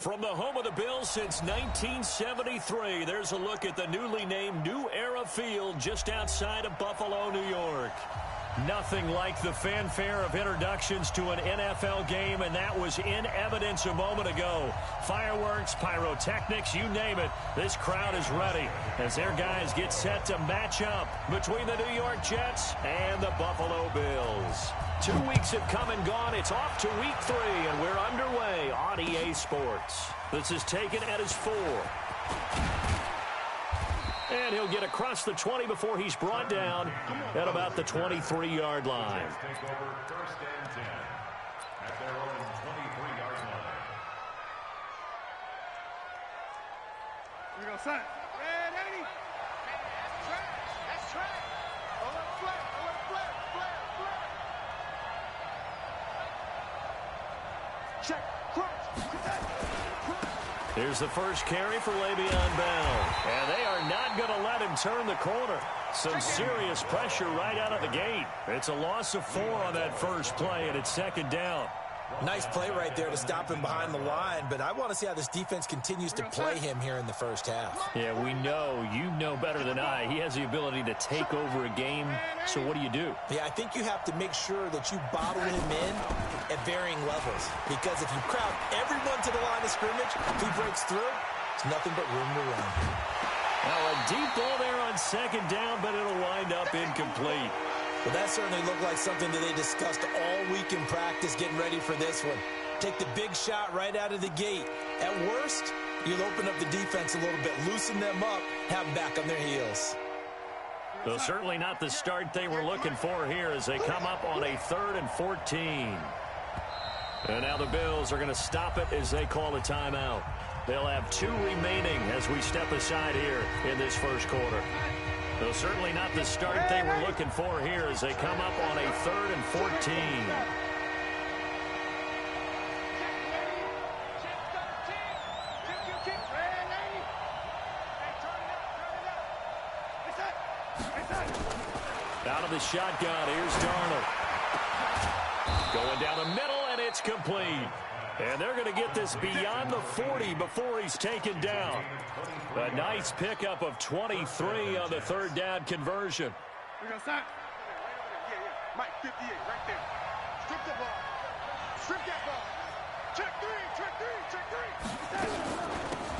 From the home of the Bills since 1973, there's a look at the newly named New Era Field just outside of Buffalo, New York. Nothing like the fanfare of introductions to an NFL game, and that was in evidence a moment ago. Fireworks, pyrotechnics, you name it. This crowd is ready as their guys get set to match up between the New York Jets and the Buffalo Bills. 2 weeks have come and gone. It's off to week 3, and we're underway on EA Sports. This is taken at his 4. And he'll get across the 20 before he's brought down at about the 23-yard line. Take over first and 10 at their own 23-yard line. We go, son. Red 80. That's track. Oh, let's flare. Check. Here's the first carry for Le'Veon Bell. And they are not going to let him turn the corner. Some serious pressure right out of the gate. It's a loss of 4 on that first play, and it's second down. Nice play right there to stop him behind the line, but I want to see how this defense continues to play him here in the first half. Yeah, we know. You know better than I. He has the ability to take over a game, so what do? Yeah, I think you have to make sure that you bottle him in at varying levels, because if you crowd everyone to the line of scrimmage, if he breaks through, it's nothing but room to run. Now a deep ball there on second down, but it'll wind up incomplete. Well, that certainly looked like something that they discussed all week in practice getting ready for this one. Take the big shot right out of the gate. At worst, you'll open up the defense a little bit, loosen them up, have them back on their heels. Well, certainly not the start they were looking for here as they come up on a 3rd and 14. And now the Bills are going to stop it as they call a timeout. They'll have 2 remaining as we step aside here in this first quarter. Though certainly not the start they were looking for here as they come up on a 3rd and 14. Out of the shotgun, here's Darnold. Going down the middle, and it's complete. And they're going to get this beyond the 40 before he's taken down. A nice pickup of 23 on the 3rd down conversion. We go, son. Yeah. Mike, 58, right there. Strip the ball. Strip that ball. Check 3.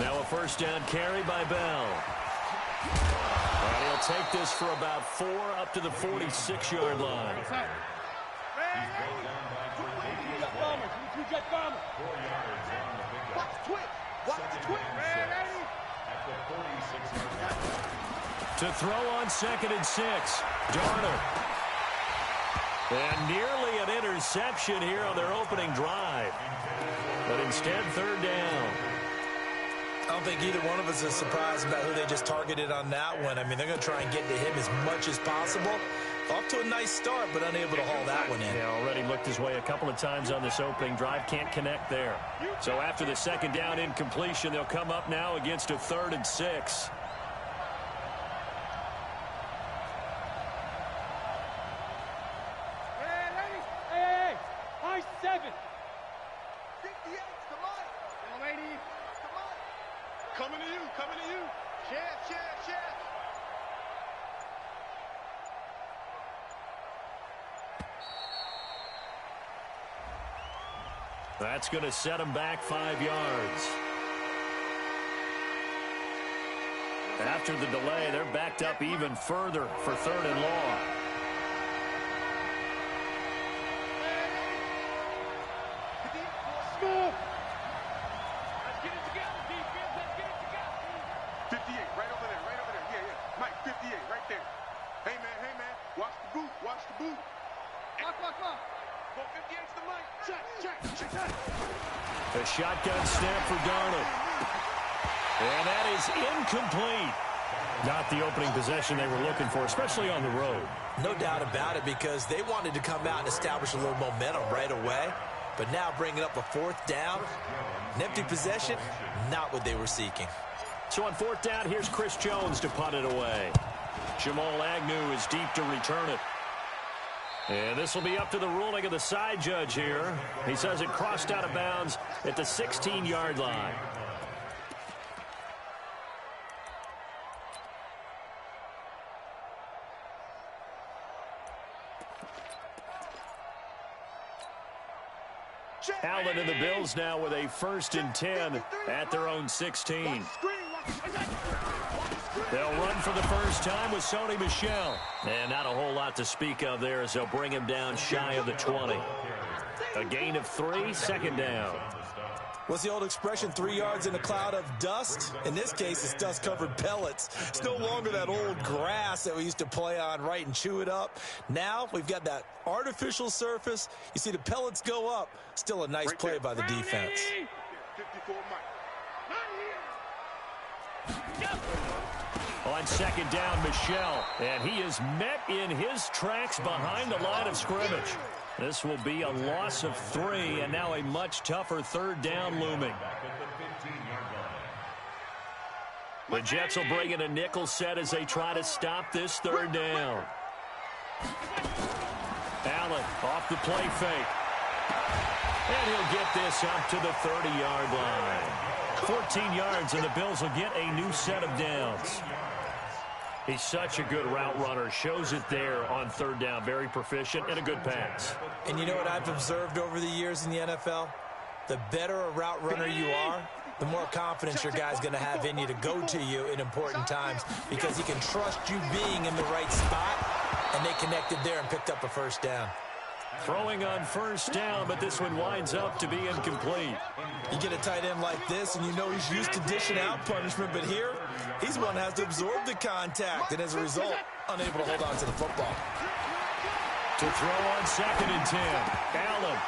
Now a first down carry by Bell. And he'll take this for about 4 up to the 46-yard line. Jet bomber. 4 yards on the pickup. Watch the twitch. Watch the twitch. At the 46-yard line. To throw on 2nd and 6. Darnold. And nearly an interception here on their opening drive. But instead, 3rd down. I don't think either one of us is surprised about who they just targeted on that one. I mean, they're going to try and get to him as much as possible. Off to a nice start, but unable to haul that one in. Yeah, already looked his way a couple of times on this opening drive. Can't connect there. So after the 2nd down incompletion, they'll come up now against a 3rd and 6. Hey, I-7. 58, come on. Young lady, come on. Coming to you. Chance. That's going to set them back 5 yards. After the delay, they're backed up even further for 3rd and long. Let's get it together, defense. Let's get it together. 58, right over there. Yeah. Mike, 58, right there. Hey, man. Watch the boot. Watch. Go 58's the Mike. Check. A shotgun snap for Darnold. And that is incomplete. Not the opening possession they were looking for, especially on the road. No doubt about it, because they wanted to come out and establish a little momentum right away. But now bringing up a 4th down, an empty possession, not what they were seeking. So on 4th down, here's Chris Jones to punt it away. Jamal Agnew is deep to return it. And this will be up to the ruling of the side judge here. He says it crossed out of bounds at the 16-yard line. Allen and the Bills now with a 1st and 10 at their own 16. They'll run for the first time with Sony Michel. And not a whole lot to speak of there as they'll bring him down shy of the 20. A gain of 3, 2nd down. What's the old expression, 3 yards in a cloud of dust? In this case, it's dust-covered pellets. It's no longer that old grass that we used to play on, right, and chew it up. Now we've got that artificial surface. You see the pellets go up. Still a nice play by the defense. 54 On 2nd down, Michel. And he is met in his tracks behind the line of scrimmage. This will be a loss of 3, and now a much tougher 3rd down looming. The Jets will bring in a nickel set as they try to stop this 3rd down. Allen off the play fake. And he'll get this up to the 30-yard line. 14 yards, and the Bills will get a new set of downs. He's such a good route runner. Shows it there on 3rd down. Very proficient and a good pass. And you know what I've observed over the years in the NFL? The better a route runner you are, the more confidence your guy's going to have in you to go to you in important times because he can trust you being in the right spot, and they connected there and picked up a 1st down. Throwing on 1st down, but this one winds up to be incomplete. You get a tight end like this, and you know he's used to dishing out punishment, but here, he's one that has to absorb the contact, and as a result, unable to hold on to the football. To throw on 2nd and 10. Allen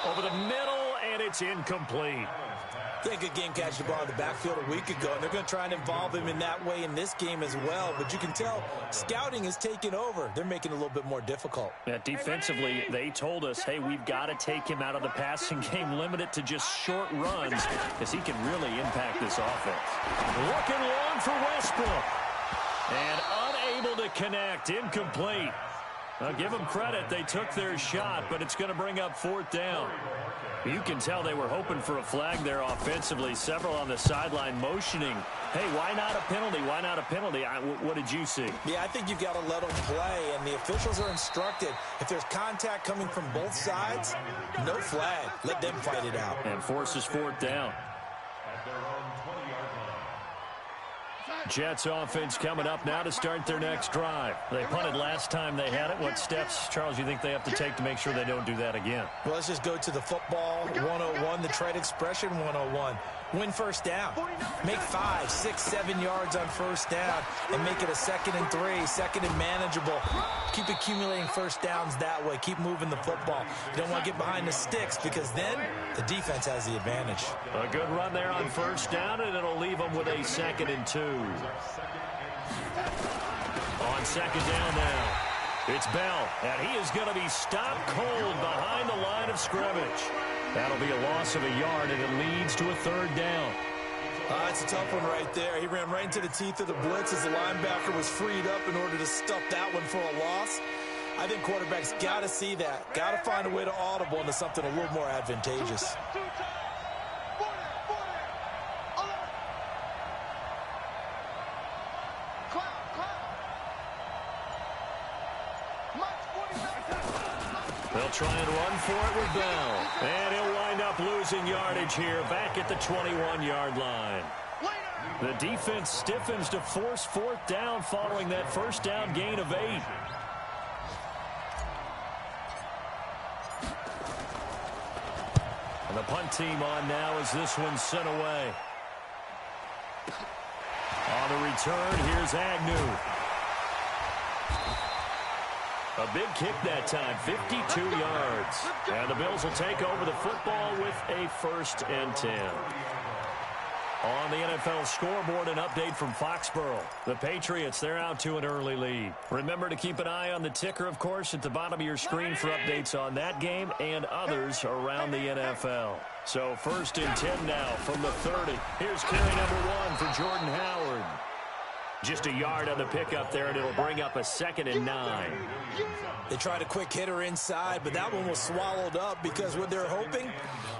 over the middle, and it's incomplete. He had a good game catching the ball in the backfield a week ago, and they're going to try and involve him in that way in this game as well. But you can tell scouting is taking over. They're making it a little bit more difficult. Yeah, defensively, they told us, hey, we've got to take him out of the passing game, limit it to just short runs because he can really impact this offense. Looking long for Westbrook. And unable to connect, incomplete. I'll give them credit. They took their shot, but it's going to bring up 4th down. You can tell they were hoping for a flag there offensively. Several on the sideline motioning. Hey, why not a penalty? Why not a penalty? What did you see? Yeah, I think you've got to let them play, and the officials are instructed. If there's contact coming from both sides, no flag. Let them fight it out. And forces 4th down. Jets offense coming up now to start their next drive. They punted last time they had it. What steps, Charles, you think they have to take to make sure they don't do that again? Well, let's just go to the football 101, the trade expression 101. Win 1st down. Make 5, 6, 7 yards on 1st down and make it a 2nd and 3, 2nd and manageable. Keep accumulating 1st downs that way. Keep moving the football. You don't want to get behind the sticks because then the defense has the advantage. A good run there on 1st down, and it'll leave them with a 2nd and 2. On 2nd down now, it's Bell, and he is going to be stopped cold behind the line of scrimmage. That'll be a loss of a yard, and it leads to a 3rd down. It's a tough one right there. He ran right into the teeth of the blitz as the linebacker was freed up in order to stuff that one for a loss. I think quarterbacks got to see that. Got to find a way to audible into something a little more advantageous. They'll try and run for it with Bell. And he'll wind up losing yardage here back at the 21-yard line. The defense stiffens to force 4th down following that 1st down gain of 8. And the punt team on now as this one's sent away. On the return, here's Agnew. A big kick that time, 52 yards. And the Bills will take over the football with a 1st and 10. On the NFL scoreboard, an update from Foxborough. The Patriots, they're out to an early lead. Remember to keep an eye on the ticker, of course, at the bottom of your screen for updates on that game and others around the NFL. So 1st and 10 now from the 30. Here's carry number 1 for Jordan Howard. Just a yard on the pickup there, and it'll bring up a 2nd and 9. They tried a quick hitter inside, but that one was swallowed up because what they're hoping,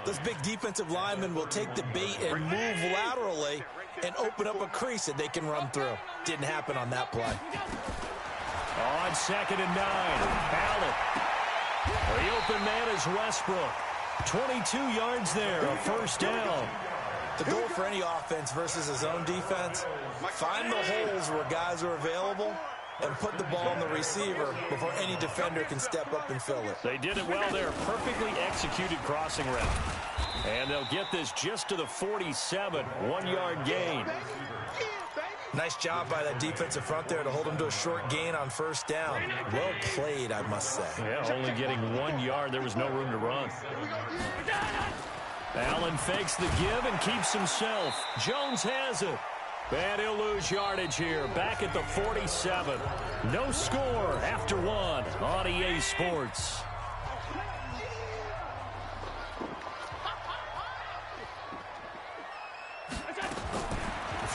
those big defensive linemen will take the bait and move laterally and open up a crease that they can run through. Didn't happen on that play. On 2nd and 9, Allen. The open man is Westbrook. 22 yards there, a 1st down. The goal for any offense versus his own defense, find the holes where guys are available and put the ball on the receiver before any defender can step up and fill it. They did it well there. Perfectly executed crossing route. And they'll get this just to the 47, 1-yard gain. Nice job by that defensive front there to hold him to a short gain on 1st down. Well played, I must say. Yeah, only getting 1 yard. There was no room to run. Allen fakes the give and keeps himself. Jones has it. And he'll lose yardage here. Back at the 47. No score after 1 on EA Sports.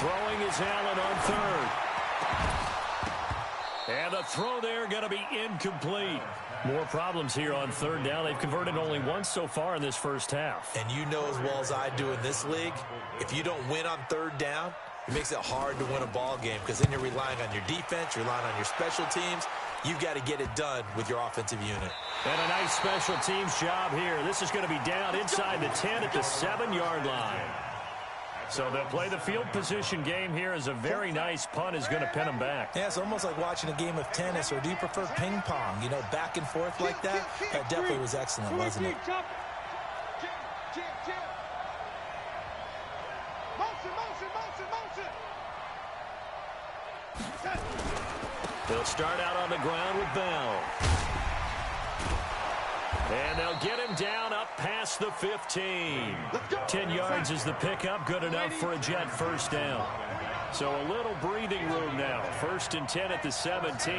Throwing is Allen on 3rd. And the throw there going to be incomplete. More problems here on 3rd down. They've converted only once so far in this 1st half. And you know as well as I do in this league, if you don't win on 3rd down, it makes it hard to win a ball game because then you're relying on your defense, you're relying on your special teams. You've got to get it done with your offensive unit. And a nice special teams job here. This is going to be down inside the 10 at the 7-yard line. So they'll play the field position game here as a very nice punt is going to pin them back. Yeah, it's almost like watching a game of tennis, or do you prefer ping pong? You know, back and forth like that? That definitely was excellent, wasn't it? They'll start out on the ground with Bell. And they'll get him down up past the 15. 10 yards is the pickup, good enough for a Jet 1st down. So a little breathing room now. 1st and 10 at the 17.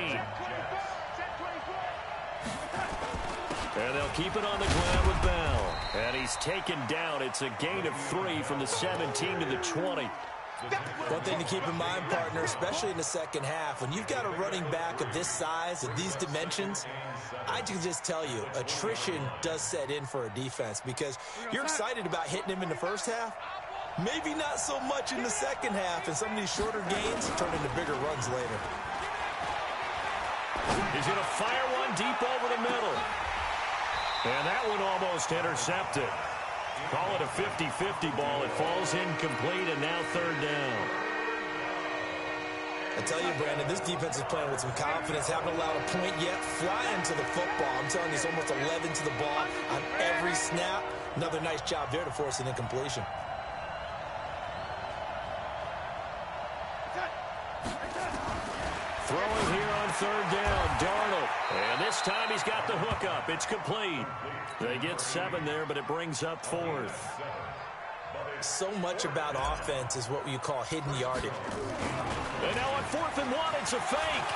And they'll keep it on the ground with Bell. And he's taken down. It's a gain of 3 from the 17 to the 20. One thing to keep in mind, partner, especially in the 2nd half, when you've got a running back of this size, of these dimensions, I can just tell you, attrition does set in for a defense because you're excited about hitting him in the 1st half, maybe not so much in the 2nd half, and some of these shorter gains turn into bigger runs later. He's going to fire one deep over the middle. And that one almost intercepted. Call it a 50-50 ball. It falls incomplete, and now 3rd down. I tell you, Brandon, this defense is playing with some confidence. Haven't allowed a point yet. Flying to the football. I'm telling you, it's almost 11 to the ball on every snap. Another nice job there to force an incompletion. Throwing here on 3rd down, Darnold. And this time he's got the hook up. It's complete. They get 7 there, but it brings up 4th. So much about offense is what you call hidden yardage. And now on 4th and 1, it's a fake.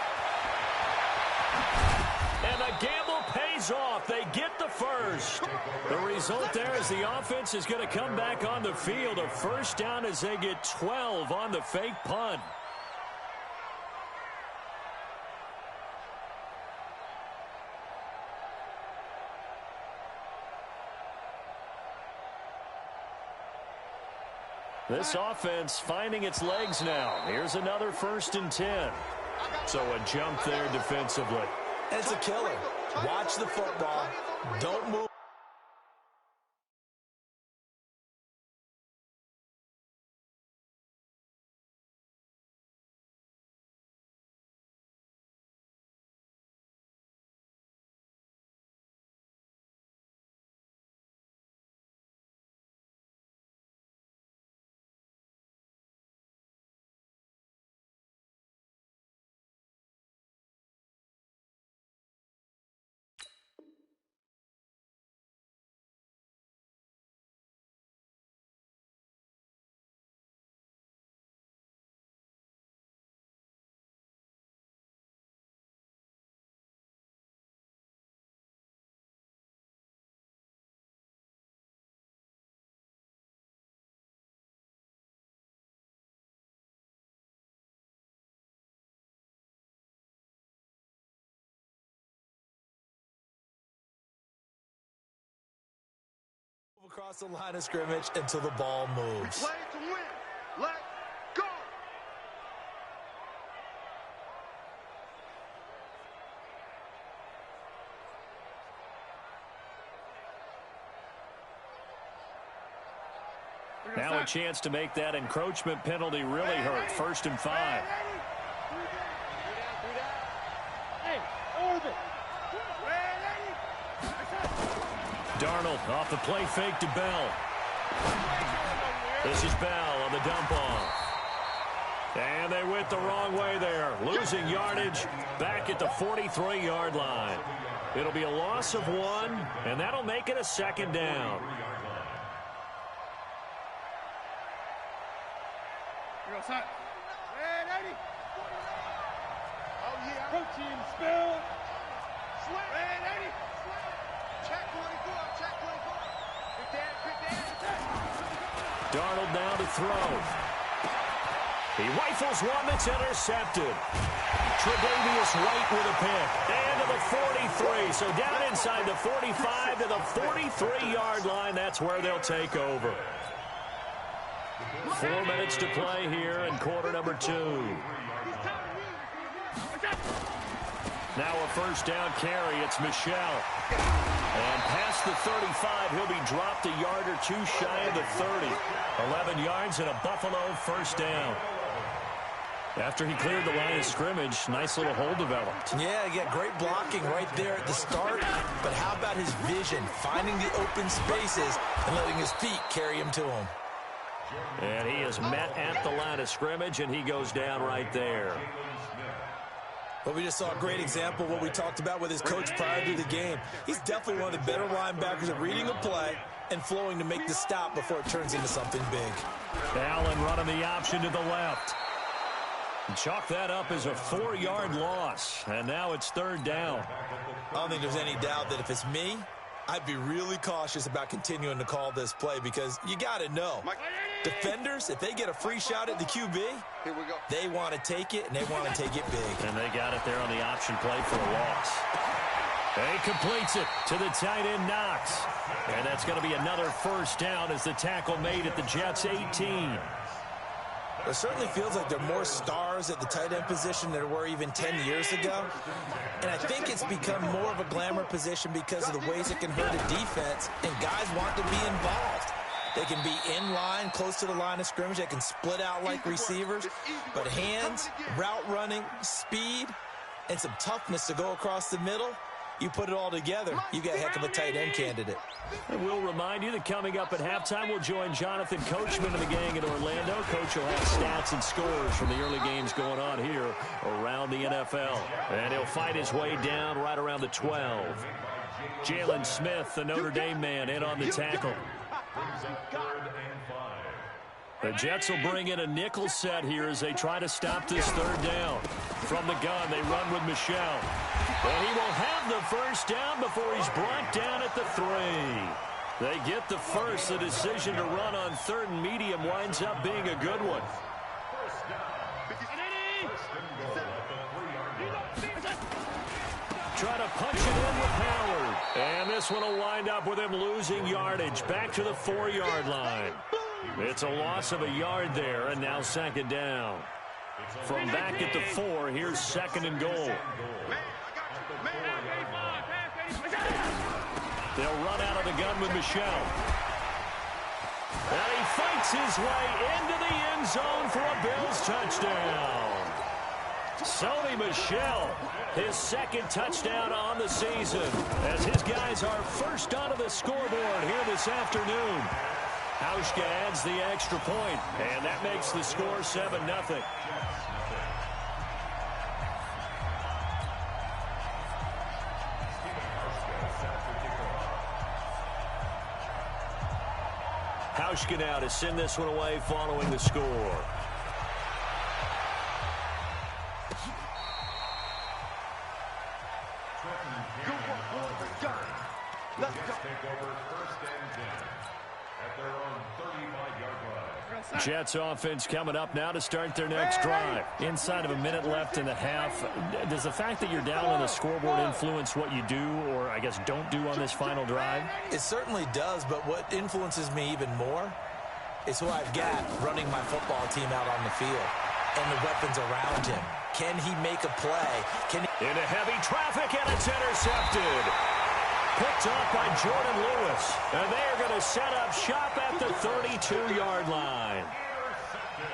And the gamble pays off. They get the 1st. The result there is the offense is going to come back on the field. A 1st down as they get 12 on the fake punt. This offense finding its legs now. Here's another 1st and 10. So a jump there defensively. And it's a killer. Watch the football. Don't move. across the line of scrimmage until the ball moves. We play to win. Let's go. Now a chance to make that encroachment penalty really hurt. 1st and 5. Darnold off the play fake to Bell. This is Bell on the dump off. And they went the wrong way there. Losing yardage back at the 43-yard line. It'll be a loss of 1, and that'll make it a 2nd down. Darnold now to throw. He rifles one that's intercepted. Tre'Davious White with a pick. And to the 43. So down inside the 45 to the 43-yard line. That's where they'll take over. 4 minutes to play here in quarter number 2. Now a 1st down carry. It's Michel. And past the 35, he'll be dropped a yard or 2 shy of the 30. 11 yards and a Buffalo 1st down. After he cleared the line of scrimmage, nice little hole developed. Yeah, great blocking right there at the start. But how about his vision, finding the open spaces and letting his feet carry him to him? And he is met at the line of scrimmage, and he goes down right there. But we just saw a great example of what we talked about with his coach prior to the game. He's definitely one of the better linebackers at reading a play and flowing to make the stop before it turns into something big. Allen running the option to the left. Chalk that up as a 4-yard loss, and now it's 3rd down. I don't think there's any doubt that if it's me, I'd be really cautious about continuing to call this play because you got to know. Defenders, if they get a free shot at the QB, they want to take it, and they want to take it big. And they got it there on the option play for a loss. He completes it to the tight end, Knox. And that's going to be another 1st down as the tackle made at the Jets' 18. It certainly feels like there are more stars at the tight end position than there were even 10 years ago. And I think it's become more of a glamour position because of the ways it can hurt a defense, and guys want to be involved. They can be in line, close to the line of scrimmage. They can split out like receivers. But hands, route running, speed, and some toughness to go across the middle, you put it all together, you got a heck of a tight end candidate. And we'll remind you that coming up at halftime, we'll join Jonathan Coachman and the gang in Orlando. Coach will have stats and scores from the early games going on here around the NFL. And he'll fight his way down right around the 12. Jalen Smith, the Notre Dame man, in on the tackle. The Jets will bring in a nickel set here as they try to stop this 3rd down. From the gun, they run with Michel. And he will have the 1st down before he's brought down at the 3. They get the first. The decision to run on 3rd and medium winds up being a good one. Try to punch it in with Howard. And this one will wind up with him losing yardage back to the 4-yard line. It's a loss of a yard there, and now 2nd down. From back at the 4, here's 2nd and goal. They'll run out of the gun with Michel. And he fights his way into the end zone for a Bills touchdown. Sony Michel, his 2nd touchdown on the season, as his guys are first onto the scoreboard here this afternoon. Hauschka adds the extra point, and that makes the score 7-0. Hauschka now to send this one away following the score. Let's take over 1st and 10 at their own 35-yard line. Jets offense coming up now to start their next drive. Inside of a minute left in the half, does the fact that you're down on the scoreboard influence what you do, or I guess don't do on this final drive? It certainly does, but what influences me even more is who I've got running my football team out on the field and the weapons around him. Can he make a play? Into heavy traffic, and it's intercepted. Picked off by Jordan Lewis. And they are going to set up shop at the 32-yard line.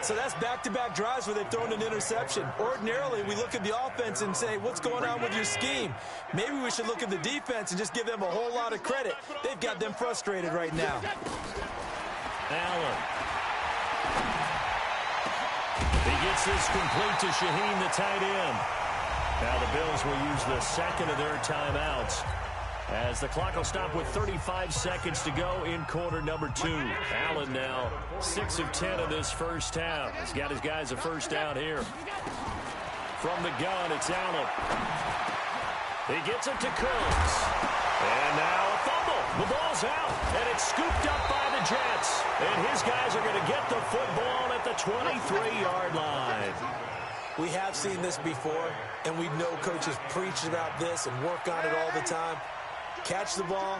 So that's back-to-back drives where they've thrown an interception. Ordinarily, we look at the offense and say, what's going on with your scheme? Maybe we should look at the defense and just give them a whole lot of credit. They've got them frustrated right now. Allen. He gets this complete to Shaheen, the tight end. Now the Bills will use the second of their timeouts, as the clock will stop with 35 seconds to go in quarter number 2. Allen now 6 of 10 of this first half. He's got his guys a first down here. From the gun, it's Allen. He gets it to Cooks. And now a fumble. The ball's out, and it's scooped up by the Jets. And his guys are going to get the football at the 23-yard line. We have seen this before, and we know coaches preach about this and work on it all the time. Catch the ball.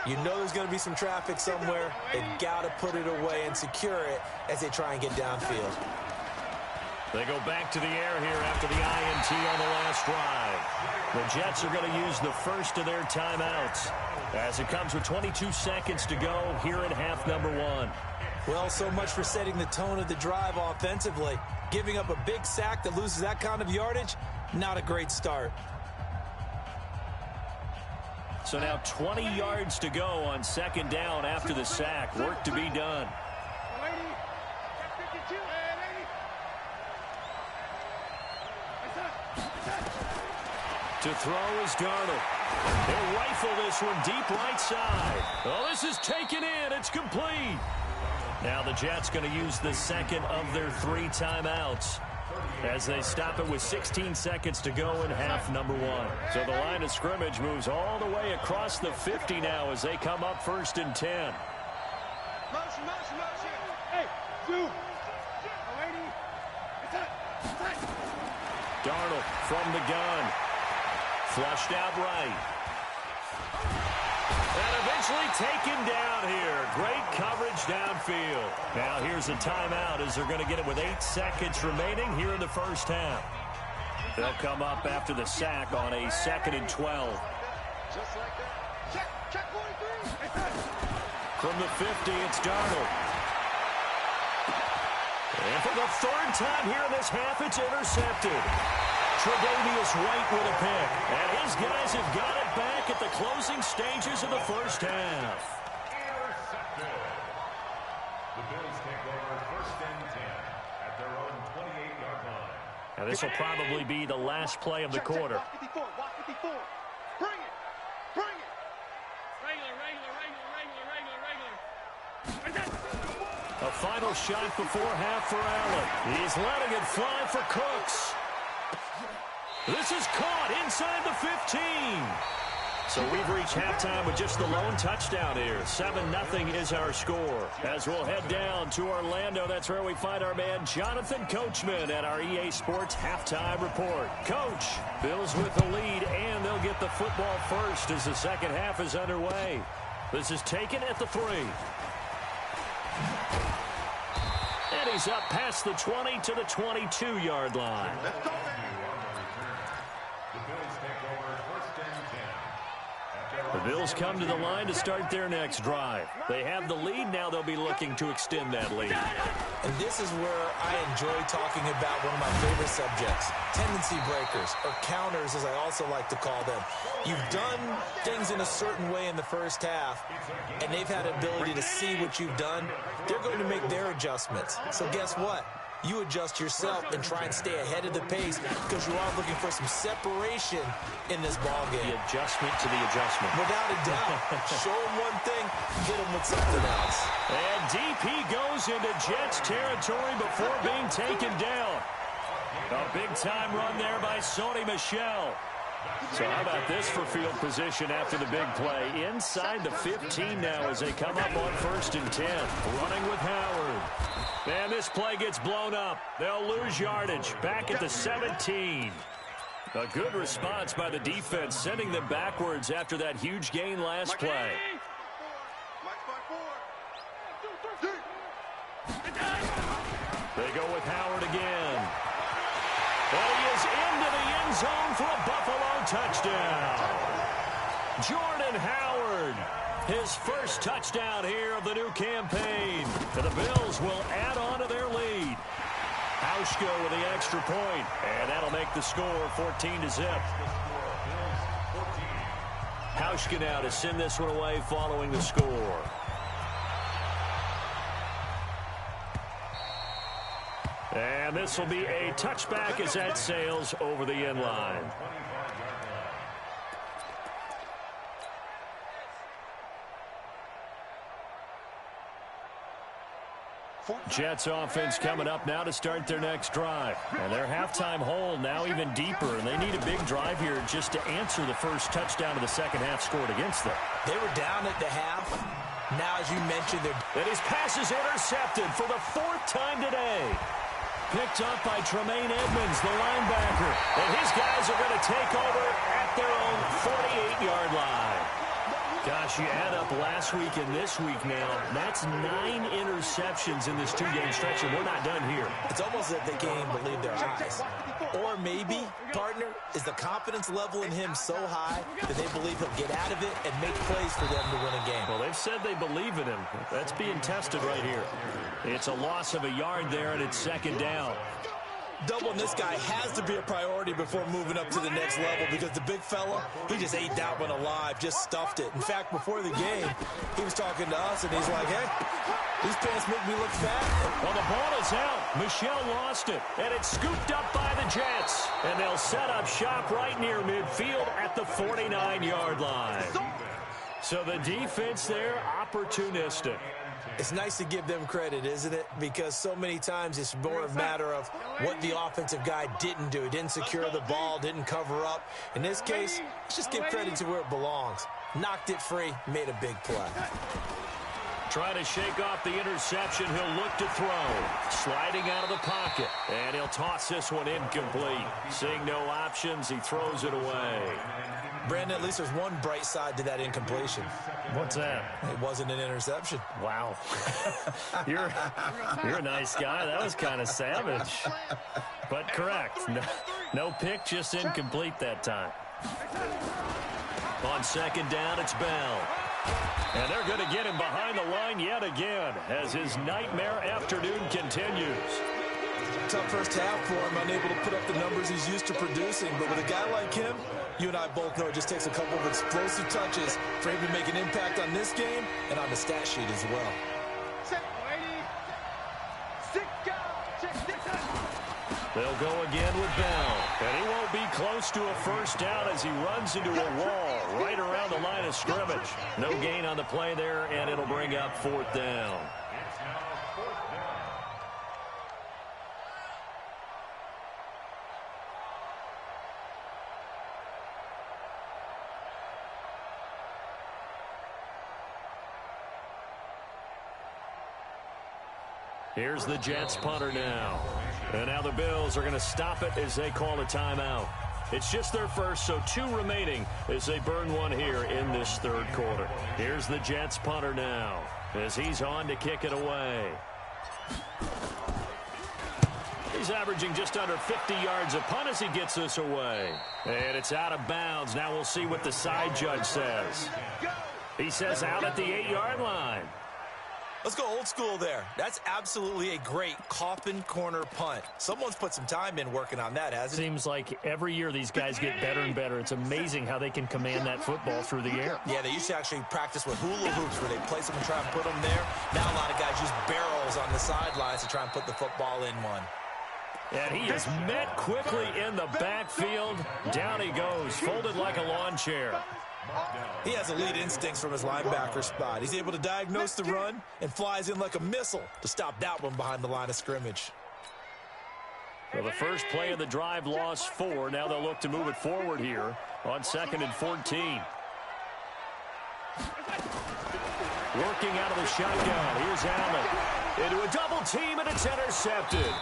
You know there's going to be some traffic somewhere. They've got to put it away and secure it as they try and get downfield. They go back to the air here after the INT on the last drive. The Jets are going to use the first of their timeouts, as it comes with 22 seconds to go here in half number 1. Well, so much for setting the tone of the drive offensively. Giving up a big sack that loses that kind of yardage, not a great start. So now 20 yards to go on second down after the sack. Work to be done. To throw is Darnold. They'll rifle this one deep right side. Oh, this is taken in. It's complete. Now the Jets going to use the second of their 3 timeouts, as they stop it with 16 seconds to go in half number 1. So the line of scrimmage moves all the way across the 50 now as they come up 1st and 10. Darnold from the gun. Flushed out right. And eventually taken down here. Great coverage downfield. Now here's a timeout as they're going to get it with 8 seconds remaining here in the first half. They'll come up after the sack on a 2nd and 12. From the 50, it's Darnold. And for the 3rd time here in this half, it's intercepted. Tre'Davious White with a pick. And his guys have got it back at the closing stages of the first half. Intercepted. The Bills take over 1st and 10 at their own 28-yard line. Now this will probably be the last play of the quarter. Watch 54. Watch 54. Bring it. Bring it. A final shot before half for Allen. He's letting it fly for Cooks. This is caught inside the 15. So we've reached halftime with just the lone touchdown here. 7-0 is our score. As we'll head down to Orlando, that's where we find our man Jonathan Coachman at our EA Sports Halftime Report. Coach, Bills with the lead, and they'll get the football first as the second half is underway. This is taken at the 3. And he's up past the 20 to the 22-yard line. The Bills come to the line to start their next drive. They have the lead. Now they'll be looking to extend that lead. And this is where I enjoy talking about one of my favorite subjects, tendency breakers, or counters as I also like to call them. You've done things in a certain way in the first half, and they've had an ability to see what you've done. They're going to make their adjustments. So guess what? You adjust yourself and try and stay ahead of the pace because you are looking for some separation in this ball game. The adjustment to the adjustment. Without a doubt. Show them one thing, hit them with something else. And DP goes into Jets territory before being taken down. A big-time run there by Sony Michel. So how about this for field position after the big play? Inside the 15 now as they come up on 1st and 10. Running with Howard. And this play gets blown up. They'll lose yardage. Back at the 17. A good response by the defense, sending them backwards after that huge gain last play. They go with Howard again. Well, he is into the end zone for a Buffalo touchdown. Jordan Howard, his first touchdown here of the new campaign. And the Bills will add on to their lead. Hauschka with the extra point, and that'll make the score 14-0. Hauschka now to send this one away following the score. And this will be a touchback as that sails over the end line. Jets offense coming up now to start their next drive. And their halftime hole now even deeper, and they need a big drive here just to answer the first touchdown of the second half scored against them. They were down at the half. Now, as you mentioned, and his pass is intercepted for the 4th time today. Picked up by Tremaine Edmonds, the linebacker. And his guys are going to take over at their own 48-yard line. Gosh, you add up last week and this week now, that's 9 interceptions in this 2-game stretch, and we're not done here. It's almost as if they can't even believe their eyes. Or maybe, partner, is the confidence level in him so high that they believe he'll get out of it and make plays for them to win a game. Well, they've said they believe in him. That's being tested right here. It's a loss of a yard there, and it's 2nd down. Doubling this guy has to be a priority before moving up to the next level because the big fella, he just ate that one alive, just stuffed it. In fact, before the game, he was talking to us, and he's like, hey, these pants make me look fat. Well, the ball is out. Michel lost it, and it's scooped up by the Jets. And they'll set up shop right near midfield at the 49-yard line. So the defense there, opportunistic. It's nice to give them credit, isn't it? Because so many times it's more a matter of what the offensive guy didn't do. He didn't secure the ball, didn't cover up. In this case, let's just give credit to where it belongs. Knocked it free, made a big play. Trying to shake off the interception, he'll look to throw. Sliding out of the pocket, and he'll toss this one incomplete. Seeing no options, he throws it away. Brandon, at least there's one bright side to that incompletion. What's that? It wasn't an interception. Wow. You're a nice guy. That was kind of savage. But correct. No pick, just incomplete that time. On 2nd down, it's Bell. And they're going to get him behind the line yet again as his nightmare afternoon continues. Tough first half for him, unable to put up the numbers he's used to producing. But with a guy like him, you and I both know it just takes a couple of explosive touches for him to make an impact on this game and on the stat sheet as well. They'll go again with Bell. And he won't be close to a first down as he runs into a wall right around the line of scrimmage. No gain on the play there, and it'll bring up 4th down. Here's the Jets punter now. And now the Bills are going to stop it as they call a timeout. It's just their first, so 2 remaining as they burn one here in this 3rd quarter. Here's the Jets punter now as he's on to kick it away. He's averaging just under 50 yards a punt as he gets this away. And it's out of bounds. Now we'll see what the side judge says. He says out at the 8-yard line. Let's go old school there. That's absolutely a great coffin corner punt. Someone's put some time in working on that, hasn't it? Seems like every year these guys get better and better. It's amazing how they can command that football through the air. Yeah, they used to actually practice with hula hoops where they place them and try and put them there. Now a lot of guys use barrels on the sidelines to try and put the football in one. And he is met quickly in the backfield. Down he goes, folded like a lawn chair. He has elite instincts from his linebacker spot. He's able to diagnose the run and flies in like a missile to stop that one behind the line of scrimmage. So the first play of the drive lost 4. Now they'll look to move it forward here on 2nd and 14. Working out of the shotgun. Here's Allen. Into a double team, and it's intercepted.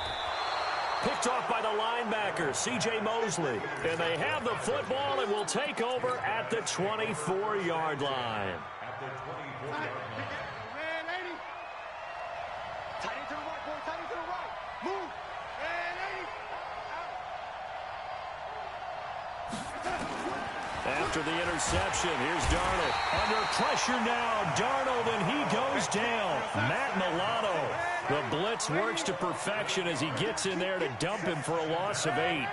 Picked off by the linebacker, C.J. Mosley. And they have the football and will take over at the 24-yard line. At the 24-yard line. Man, 80. Tight end to the right, boy. Tight end to the right. Move. Man, 80. After the interception, here's Darnold. Under pressure now, Darnold, and he goes down. Matt Milano. The blitz works to perfection as he gets in there to dump him for a loss of 8.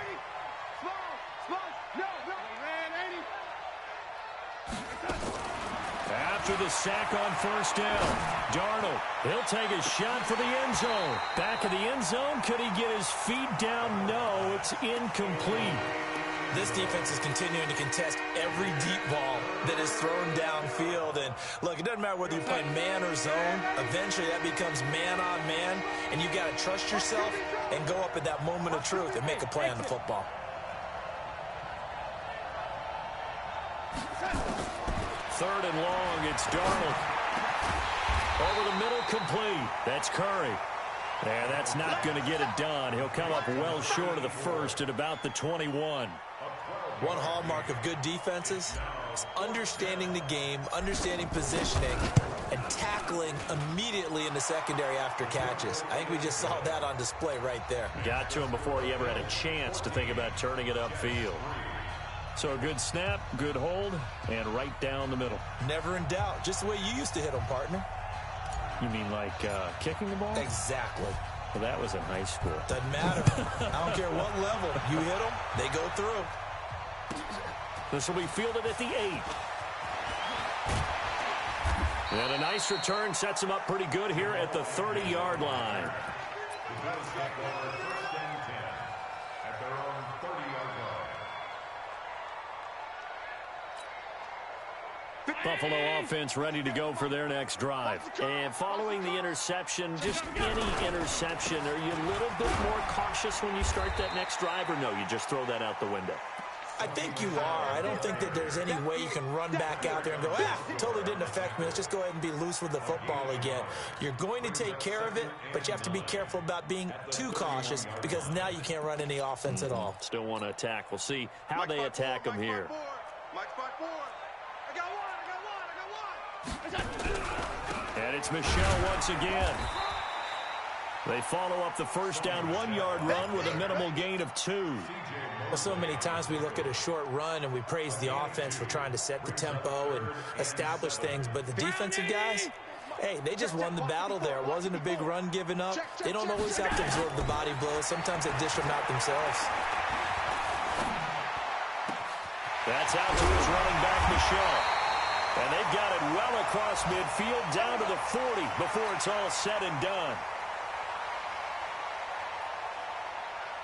After the sack on first down, Darnold, he'll take a shot for the end zone. Back of the end zone, could he get his feet down? No, it's incomplete. This defense is continuing to contest every deep ball that is thrown downfield. And, look, it doesn't matter whether you're playing man or zone. Eventually, that becomes man-on-man, and you've got to trust yourself and go up at that moment of truth and make a play on the football. Third and long, it's Darnold. Over the middle, complete. That's Curry. And that's not going to get it done. He'll come up well short of the first at about the 21. One hallmark of good defenses is understanding the game, understanding positioning, and tackling immediately in the secondary after catches. I think we just saw that on display right there. Got to him before he ever had a chance to think about turning it upfield. So a good snap, good hold, and right down the middle. Never in doubt. Just the way you used to hit them, partner. You mean like kicking the ball? Exactly. Well, that was in high school. Doesn't matter. I don't care what level. You hit them, they go through. This will be fielded at the 8. And a nice return sets him up pretty good here at the 30-yard line. The Bills take over 1st and 10 at their own 30-yard line. Buffalo offense ready to go for their next drive. And following the interception, just any interception, are you a little bit more cautious when you start that next drive, or no, you just throw that out the window? I think you are. I don't think that there's any way you can run back out there and go, totally didn't affect me. Let's just go ahead and be loose with the football again. You're going to take care of it, but you have to be careful about being too cautious because now you can't run any offense at all. Still want to attack. We'll see how they attack them here. And it's Michel once again. They follow up the first down 1-yard run with a minimal gain of 2. Well, so many times we look at a short run and we praise the offense for trying to set the tempo and establish things, but the defensive guys, hey, they just won the battle there. It wasn't a big run given up. They don't always have to absorb the body blows. Sometimes they dish them out themselves. That's out to his running back, Michel. And they've got it well across midfield down to the 40 before it's all said and done.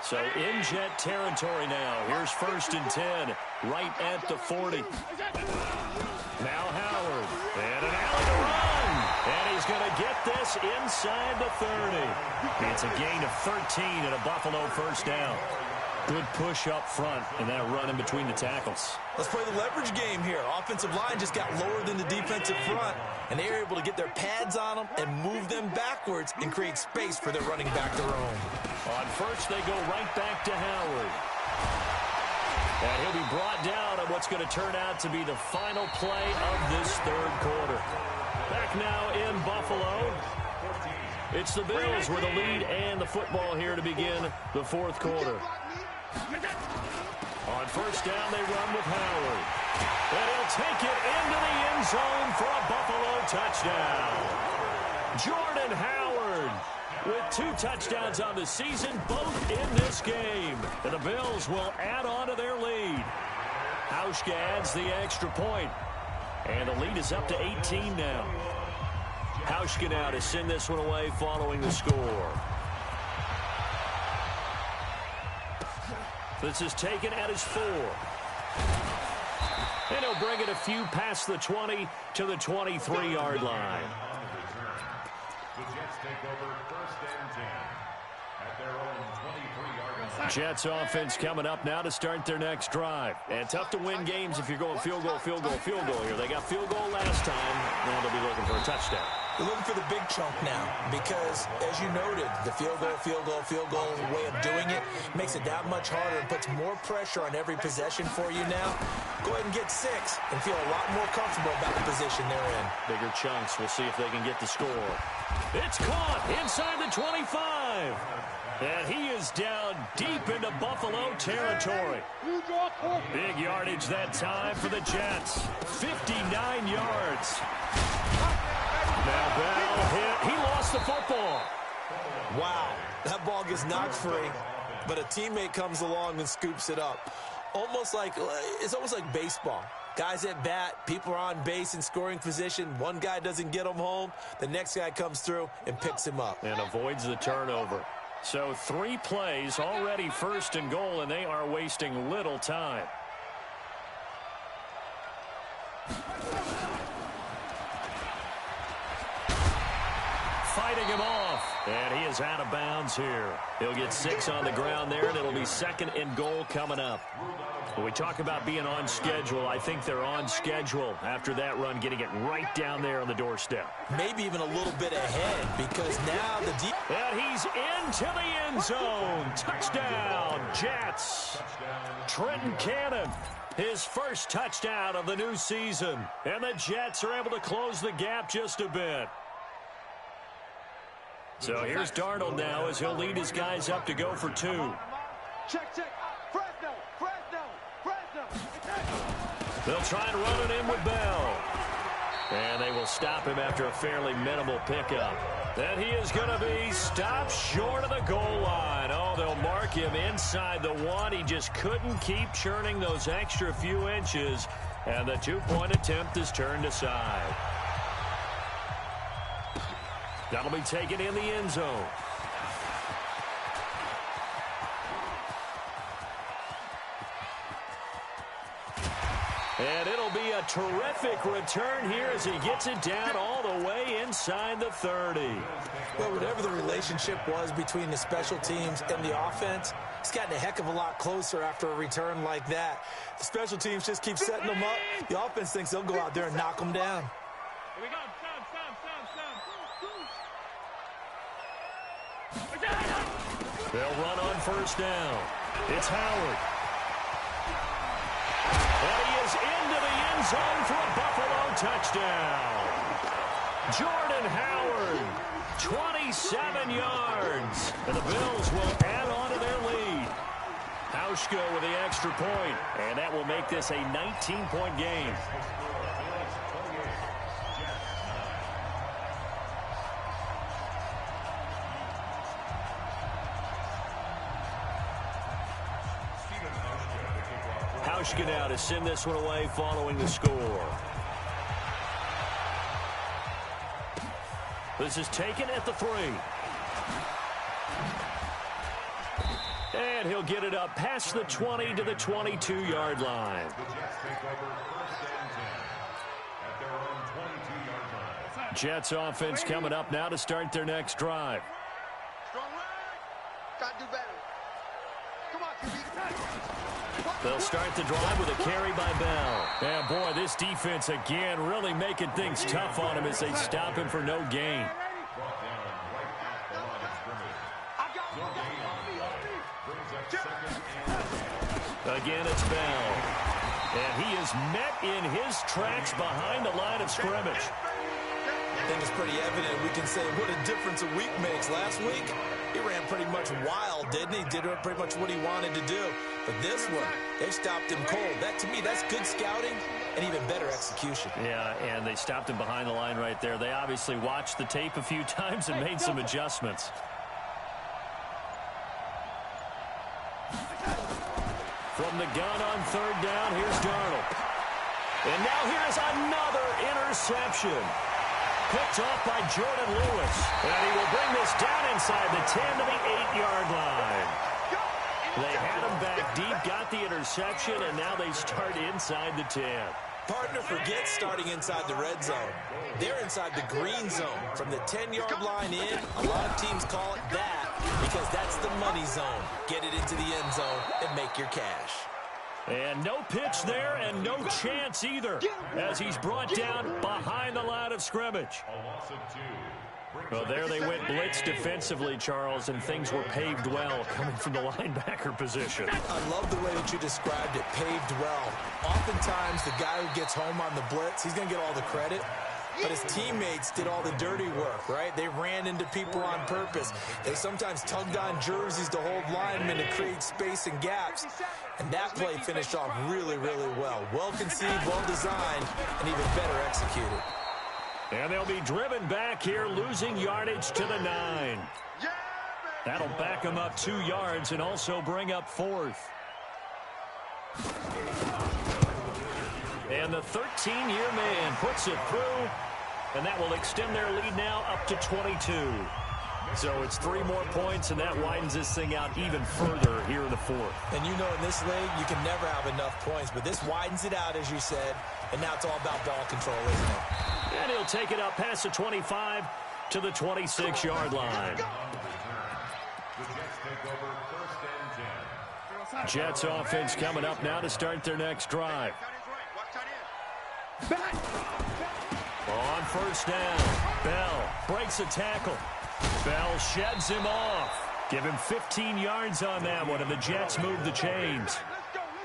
So in jet territory now. Here's 1st and 10 right at the 40. Now Howard. And an alley to run. And he's going to get this inside the 30. It's a gain of 13 and a Buffalo first down. Good push up front and that run in between the tackles. Let's play the leverage game here. Offensive line just got lower than the defensive front, and they were able to get their pads on them and move them backwards and create space for their running back to roam. On first, they go right back to Howard. And he'll be brought down on what's going to turn out to be the final play of this third quarter. Back now in Buffalo. It's the Bills with the lead and the football here to begin the fourth quarter. On first down, they run with Howard. And he'll take it into the end zone for a Buffalo touchdown. Jordan Howard with 2 touchdowns on the season, both in this game. And the Bills will add on to their lead. Hauschka adds the extra point. And the lead is up to 18 now. Hauschka now to send this one away following the score. This is taken at his 4. And he'll bring it a few past the 20 to the 23-yard line. The Jets take over 1st and 10 at their own 23-yard line. Jets offense coming up now to start their next drive. And tough to win games if you're going field goal, field goal, field goal here. They got field goal last time. Now they'll be looking for a touchdown. They're looking for the big chunk now because, as you noted, the field goal way of doing it makes it that much harder and puts more pressure on every possession for you now. Go ahead and get 6 and feel a lot more comfortable about the position they're in. Bigger chunks. We'll see if they can get the score. It's caught inside the 25. And he is down deep into Buffalo territory. Big yardage that time for the Jets. 59 yards. Now Bell hit. He lost the football. Wow, that ball gets knocked free, but a teammate comes along and scoops it up. It's almost like baseball. Guys at bat, people are on base in scoring position. One guy doesn't get him home. The next guy comes through and picks him up. And avoids the turnover. So 3 plays already first and goal, and they are wasting little time. Fighting him off, and he is out of bounds here. He'll get 6 on the ground there, and it'll be second and goal coming up. When we talk about being on schedule, I think they're on schedule after that run, getting it right down there on the doorstep. Maybe even a little bit ahead because now the deep... And he's into the end zone. Touchdown, Jets. Trenton Cannon, his first touchdown of the new season. And the Jets are able to close the gap just a bit. So here's Darnold now as he'll lead his guys up to go for 2. Check. Fresno. They'll try and run it in with Bell. And they will stop him after a fairly minimal pickup. Then he is going to be stopped short of the goal line. Oh, they'll mark him inside the 1. He just couldn't keep churning those extra few inches. And the 2-point attempt is turned aside. That'll be taken in the end zone. And it'll be a terrific return here as he gets it down all the way inside the 30. Well, whatever the relationship was between the special teams and the offense, it's gotten a heck of a lot closer after a return like that. The special teams just keep setting them up. The offense thinks they'll go out there and knock them down. Here we go. They'll run on first down. It's Howard. And he is into the end zone for a Buffalo touchdown. Jordan Howard, 27 yards. And the Bills will add on to their lead. Hauschka with the extra point, and that will make this a 19-point game. Hauschka now to send this one away following the score. This is taken at the 3. And he'll get it up past the 20 to the 22-yard line. The Jets take over first and 10 at their own 22-yard line. Jets offense coming up now to start their next drive. Strong leg. Got to do better. Come on, QB. They'll start the drive with a carry by Bell. And boy, this defense again really making things tough on him as they stop him for no gain. Brought down right at the line of scrimmage. No gain on the play. Brings up second and 10. Again, it's Bell. And he is met in his tracks behind the line of scrimmage. I think it's pretty evident. We can say what a difference a week makes. Last week, he ran pretty much wild, didn't he? Did pretty much what he wanted to do. But this one, they stopped him cold. That, to me, that's good scouting and even better execution. Yeah, and they stopped him behind the line right there. They obviously watched the tape a few times and made some adjustments. From the gun on third down, here's Darnold. And now here's another interception. Picked off by Jordan Lewis. And he will bring this down inside the 10 to the 8-yard line. They had him back deep, got the interception, and now they start inside the 10. Partner forgets starting inside the red zone. They're inside the green zone. From the 10-yard line in, a lot of teams call it that. because that's the money zone. Get it into the end zone and make your cash. And no pitch there and no chance either as he's brought down behind the line of scrimmage. A loss of 2. Well, there they went blitz defensively, Charles, and things were paved well coming from the linebacker position. I love the way that you described it, paved well. Oftentimes, the guy who gets home on the blitz, he's going to get all the credit. But his teammates did all the dirty work, right? They ran into people on purpose. They sometimes tugged on jerseys to hold linemen to create space and gaps. And that play finished off really, really well. Well conceived, well designed, and even better executed. And they'll be driven back here, losing yardage to the 9. That'll back them up 2 yards and also bring up 4th. And the 13-year man puts it through, and that will extend their lead now up to 22. So it's 3 more points, and that widens this thing out even further here in the 4th. And you know in this league, you can never have enough points, but this widens it out, as you said, and now it's all about ball control, isn't it? And he'll take it up past the 25 to the 26-yard line. The Jets take over 1st and 10. Jets offense coming up now to start their next drive. On 1st down, Bell breaks a tackle. Bell sheds him off. Give him 15 yards on that one, and the Jets move the chains.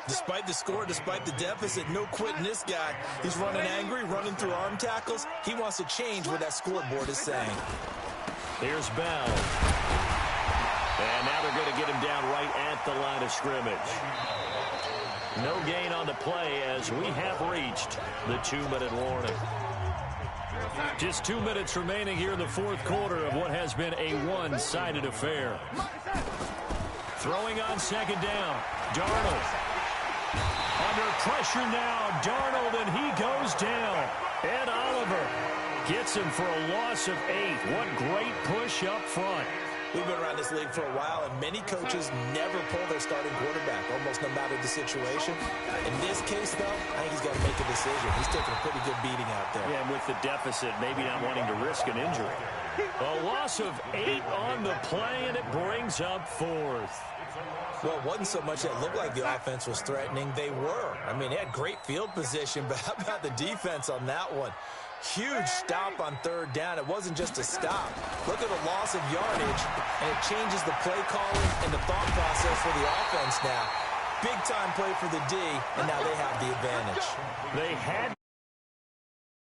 Despite the score, despite the deficit, no quitting this guy. He's running angry, running through arm tackles. He wants to change what that scoreboard is saying. Here's Bell. And now they're going to get him down right at the line of scrimmage. No gain on the play as we have reached the 2-minute warning. Just 2 minutes remaining here in the 4th quarter of what has been a one-sided affair. Throwing on 2nd down, Darnold. Under pressure now, Darnold, and he goes down. Ed Oliver gets him for a loss of 8. What great push up front. We've been around this league for a while, and many coaches never pull their starting quarterback, almost no matter the situation. In this case, though, I think he's got to make a decision. He's taking a pretty good beating out there. Yeah, and with the deficit, maybe not wanting to risk an injury. A loss of 8 on the play, and it brings up 4th. Well, it wasn't so much that it looked like the offense was threatening. They were. I mean, they had great field position, but how about the defense on that one? Huge stop on 3rd down. It wasn't just a stop. Look at the loss of yardage, and it changes the play calling and the thought process for the offense now. Big-time play for the D, and now they have the advantage. They had